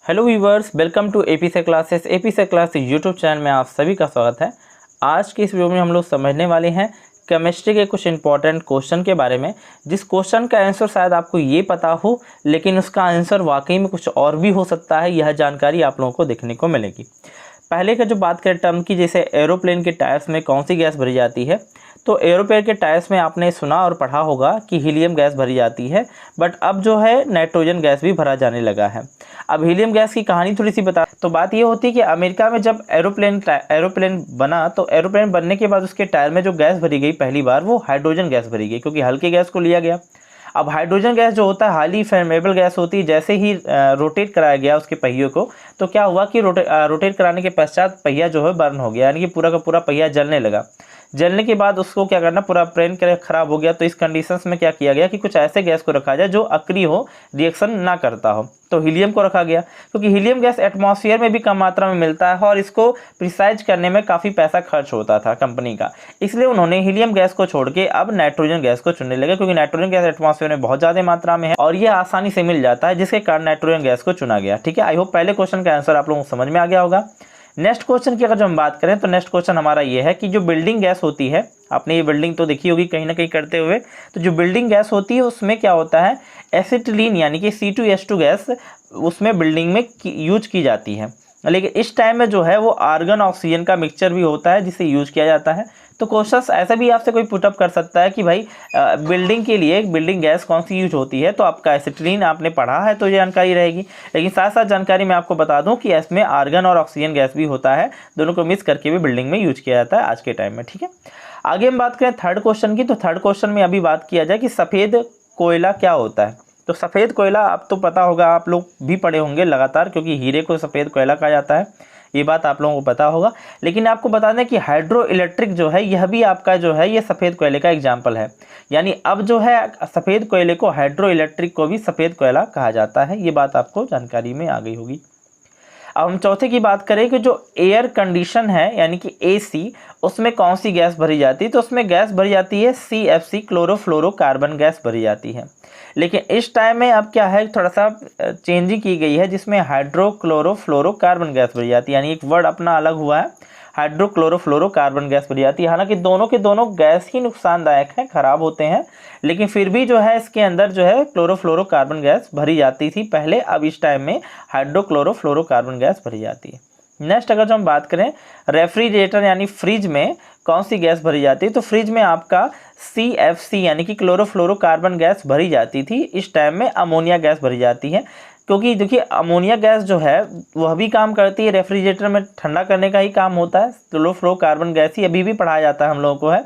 Hello viewers, welcome to एपीसे classes. एपीसे classes YouTube channel में आप सभी का स्वागत है। आज की इस वीडियो में हम लोग समझने वाले हैं केमिस्ट्री के कुछ इंपॉर्टेंट क्वेश्चन के बारे में, जिस क्वेश्चन का आंसर शायद आपको ये पता हो लेकिन उसका आंसर वाकई में कुछ और भी हो सकता है। यह जानकारी आप लोगों को देखने को मिलेगी। पहले का जो बात करें टर्म की, जैसे एरोप्लेन के टायर्स में कौन सी गैस भरी जाती है, तो एरोप्लेन के टायर्स में आपने सुना और पढ़ा होगा कि हीलियम गैस भरी जाती है, बट अब जो है नाइट्रोजन गैस भी भरा जाने लगा है। अब हीलियम गैस की कहानी थोड़ी सी बता, तो बात ये होती है कि अमेरिका में जब एरोप्लेन बना, तो एरोप्लेन बनने के बाद उसके टायर में जो गैस भरी गई पहली बार, वो हाइड्रोजन गैस भरी गई, क्योंकि हल्के गैस को लिया गया। अब हाइड्रोजन गैस जो होता है हाईली फ्लेमेबल गैस होती है। जैसे ही रोटेट कराया गया उसके पहियों को, तो क्या हुआ कि रोटेट कराने के पश्चात पहिया जो है बर्न हो गया, यानी कि पूरा का पूरा पहिया जलने लगा। जलने के बाद उसको क्या करना, पूरा प्लेन खराब हो गया। तो इस कंडीशंस में क्या किया गया कि कुछ ऐसे गैस को रखा जाए जो अक्रिय हो, रिएक्शन ना करता हो। तो हीलियम को रखा गया, क्योंकि हीलियम गैस एटमॉस्फेयर में भी कम मात्रा में मिलता है और इसको प्रिसाइज करने में काफ़ी पैसा खर्च होता था कंपनी का। इसलिए उन्होंने हीलियम गैस को छोड़ के अब नाइट्रोजन गैस को चुनने लगे, क्योंकि नाइट्रोजन गैस एटमॉस्फेयर में बहुत ज़्यादा मात्रा में है और ये आसानी से मिल जाता है, जिसके कारण नाइट्रोजन गैस को चुना गया। ठीक है, आई होप पहले क्वेश्चन का आंसर आप लोगों को समझ में आ गया होगा। नेक्स्ट क्वेश्चन की अगर जो हम बात करें, तो नेक्स्ट क्वेश्चन हमारा ये है कि जो बिल्डिंग गैस होती है, आपने ये बिल्डिंग तो देखी होगी कहीं ना कहीं करते हुए, तो जो बिल्डिंग गैस होती है उसमें क्या होता है, एसिटिलीन यानी कि C2H2 गैस उसमें बिल्डिंग में यूज की जाती है। लेकिन इस टाइम में जो है वो आर्गन ऑक्सीजन का मिक्सचर भी होता है जिसे यूज किया जाता है। तो क्वेश्चन ऐसा भी आपसे कोई पुटअप कर सकता है कि भाई बिल्डिंग के लिए बिल्डिंग गैस कौन सी यूज होती है, तो आपका एसिटिलीन आपने पढ़ा है तो ये जानकारी रहेगी। लेकिन साथ साथ जानकारी मैं आपको बता दूं कि इसमें आर्गन और ऑक्सीजन गैस भी होता है, दोनों को मिक्स करके भी बिल्डिंग में यूज किया जाता है आज के टाइम में। ठीक है, आगे हम बात करें थर्ड क्वेश्चन की, तो थर्ड क्वेश्चन में अभी बात किया जाए कि सफ़ेद कोयला क्या होता है। तो सफ़ेद कोयला आप तो पता होगा, आप लोग भी पढ़े होंगे लगातार, क्योंकि हीरे को सफ़ेद कोयला कहा जाता है, ये बात आप लोगों को पता होगा। लेकिन आपको बता दें कि हाइड्रो इलेक्ट्रिक जो है यह भी आपका जो है ये सफ़ेद कोयले का एग्जाम्पल है। यानी अब जो है सफ़ेद कोयले को, हाइड्रो इलेक्ट्रिक को भी सफ़ेद कोयला कहा जाता है। ये बात आपको जानकारी में आ गई होगी। अब हम चौथे की बात करें कि जो एयर कंडीशन है यानी कि AC, उसमें कौन सी गैस भरी जाती है, तो उसमें गैस भरी जाती है CFC, क्लोरोफ्लोरोकार्बन गैस भरी जाती है। लेकिन इस टाइम में अब क्या है, थोड़ा सा चेंजिंग की गई है, जिसमें हाइड्रोक्लोरोफ्लोरोकार्बन गैस भरी जाती है, यानी एक वर्ड अपना अलग हुआ है, हाइड्रोक्लोरोफ्लोरोकार्बन गैस भरी जाती है। हालांकि दोनों के दोनों गैस ही नुकसानदायक हैं, खराब होते हैं, लेकिन फिर भी जो है इसके अंदर जो है क्लोरोफ्लोरोकार्बन गैस भरी जाती थी पहले, अब इस टाइम में हाइड्रोक्लोरोफ्लोरोकार्बन गैस भरी जाती है। नेक्स्ट अगर जो हम बात करें रेफ्रिजरेटर यानी फ्रिज में कौन सी गैस भरी जाती है, तो फ्रिज में आपका CFC यानी कि क्लोरोफ्लोरोकार्बन गैस भरी जाती थी। इस टाइम में अमोनिया गैस भरी जाती है, क्योंकि देखिए अमोनिया गैस जो है वह भी काम करती है, रेफ्रिजरेटर में ठंडा करने का ही काम होता है। क्लोरोफ्लोरोकार्बन गैस ही अभी भी पढ़ाया जाता है हम लोगों को है।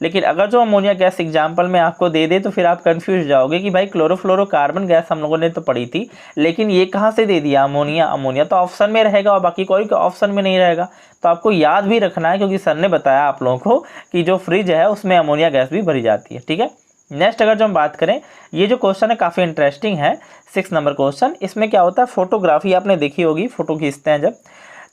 लेकिन अगर जो अमोनिया गैस एग्जाम्पल में आपको दे दे तो फिर आप कंफ्यूज जाओगे कि भाई क्लोरोफ्लोरोकार्बन गैस हम लोगों ने तो पढ़ी थी, लेकिन ये कहाँ से दे दिया अमोनिया। अमोनिया तो ऑप्शन में रहेगा और बाकी कोई ऑप्शन में नहीं रहेगा, तो आपको याद भी रखना है, क्योंकि सर ने बताया आप लोगों को कि जो फ्रिज है उसमें अमोनिया गैस भी भरी जाती है। ठीक है, नेक्स्ट अगर जो हम बात करें, ये जो क्वेश्चन है काफ़ी इंटरेस्टिंग है, 6 नंबर क्वेश्चन। इसमें क्या होता है, फोटोग्राफी आपने देखी होगी, फोटो खींचते हैं जब,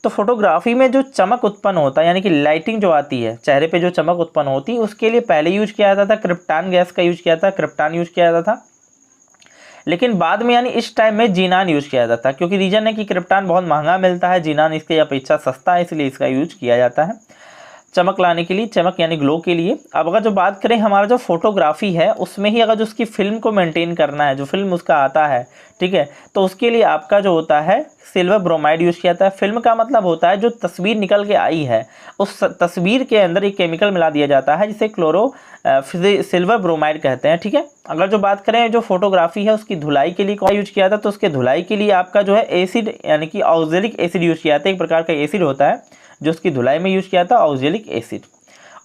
तो फोटोग्राफी में जो चमक उत्पन्न होता है यानी कि लाइटिंग जो आती है चेहरे पे, जो चमक उत्पन्न होती है, उसके लिए पहले यूज किया जाता था क्रिप्टान गैस का यूज किया था, क्रिप्टान यूज किया जाता था। लेकिन बाद में यानी इस टाइम में जीनान यूज किया जाता है, क्योंकि रीजन है कि क्रिप्टान बहुत महंगा मिलता है, जीनान इसके अपेक्षा सस्ता है, इसलिए इसका यूज किया जाता है चमक लाने के लिए, चमक यानी ग्लो के लिए। अब अगर जो बात करें हमारा जो फोटोग्राफी है उसमें ही अगर जो उसकी फिल्म को मेंटेन करना है, जो फिल्म उसका आता है, ठीक है, तो उसके लिए आपका जो होता है सिल्वर ब्रोमाइड यूज किया जाता है। फिल्म का मतलब होता है जो तस्वीर निकल के आई है उस तस्वीर के अंदर एक केमिकल मिला दिया जाता है, जिसे सिल्वर ब्रोमाइड कहते हैं। ठीक है, अगर जो बात करें जो फोटोग्राफी है उसकी धुलाई के लिए कौन यूज किया था, तो उसके धुलाई के लिए आपका जो है एसिड यानी कि ऑक्जेलिक एसिड यूज किया जाता है। एक प्रकार का एसिड होता है जो उसकी धुलाई में यूज किया था, ऑक्जेलिक एसिड।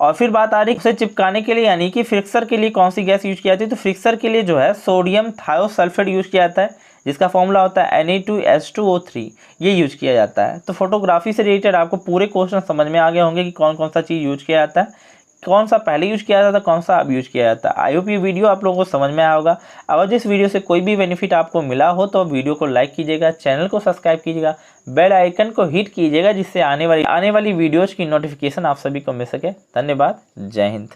और फिर बात आ रही है उसे चिपकाने के लिए यानी कि फिक्सर के लिए कौन सी गैस यूज की जाती है, तो फिक्सर के लिए जो है सोडियम थायोसल्फेट यूज किया जाता है, जिसका फॉर्मूला होता है Na2H2O3, ये यूज किया जाता है। तो फोटोग्राफी से रिलेटेड आपको पूरे क्वेश्चन समझ में आ गए होंगे कि कौन कौन सा चीज़ यूज किया जाता है, कौन सा पहले यूज किया जाता था, कौन सा अब यूज किया जाता है। आई होप ये वीडियो आप लोगों को समझ में आया होगा। अगर जिस वीडियो से कोई भी बेनिफिट आपको मिला हो तो वीडियो को लाइक कीजिएगा, चैनल को सब्सक्राइब कीजिएगा, बेल आइकन को हिट कीजिएगा, जिससे आने वाली वीडियोज़ की नोटिफिकेशन आप सभी को मिल सके। धन्यवाद, जय हिंद।